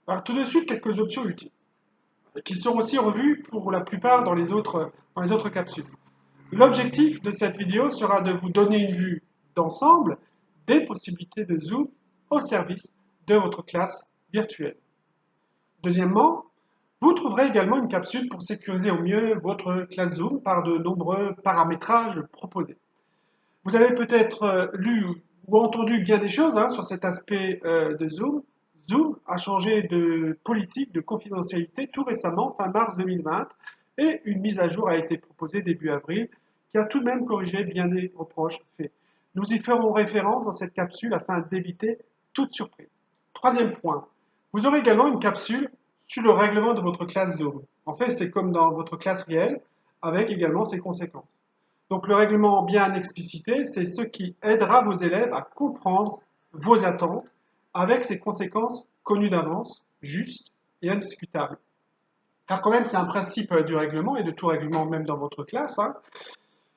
Alors tout de suite, quelques options utiles, qui seront aussi revues pour la plupart dans les autres capsules. L'objectif de cette vidéo sera de vous donner une vue d'ensemble des possibilités de Zoom au service de votre classe virtuelle. Deuxièmement, vous trouverez également une capsule pour sécuriser au mieux votre classe Zoom par de nombreux paramétrages proposés. Vous avez peut-être lu ou entendu bien des choses sur cet aspect de Zoom. Zoom a changé de politique de confidentialité tout récemment, fin mars 2020, et une mise à jour a été proposée début avril, qui a tout de même corrigé bien des reproches faits. Nous y ferons référence dans cette capsule afin d'éviter toute surprise. Troisième point, vous aurez également une capsule sur le règlement de votre classe Zoom. En fait, c'est comme dans votre classe réelle, avec également ses conséquences. Donc le règlement bien explicité, c'est ce qui aidera vos élèves à comprendre vos attentes avec ses conséquences connues d'avance, justes et indiscutables. Car quand même, c'est un principe du règlement et de tout règlement même dans votre classe.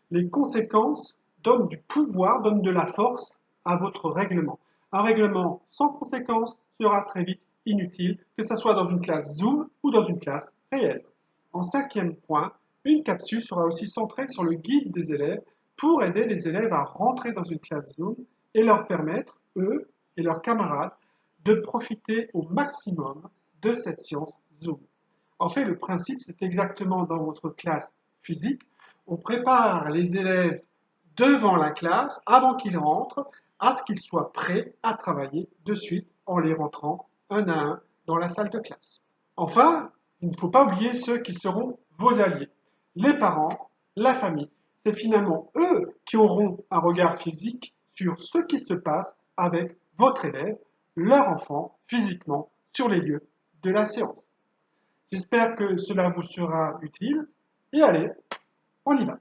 Les conséquences donnent du pouvoir, donnent de la force à votre règlement. Un règlement sans conséquences sera très vite inutile, que ce soit dans une classe Zoom ou dans une classe réelle. En cinquième point, une capsule sera aussi centrée sur le guide des élèves pour aider les élèves à rentrer dans une classe Zoom et leur permettre, eux et leurs camarades, de profiter au maximum de cette science Zoom. En fait, le principe, c'est exactement dans votre classe physique. On prépare les élèves devant la classe, avant qu'ils rentrent, à ce qu'ils soient prêts à travailler de suite en les rentrant un à un dans la salle de classe. Enfin, il ne faut pas oublier ceux qui seront vos alliés. Les parents, la famille, c'est finalement eux qui auront un regard physique sur ce qui se passe avec votre élève, leur enfant, physiquement, sur les lieux de la séance. J'espère que cela vous sera utile et allez, on y va.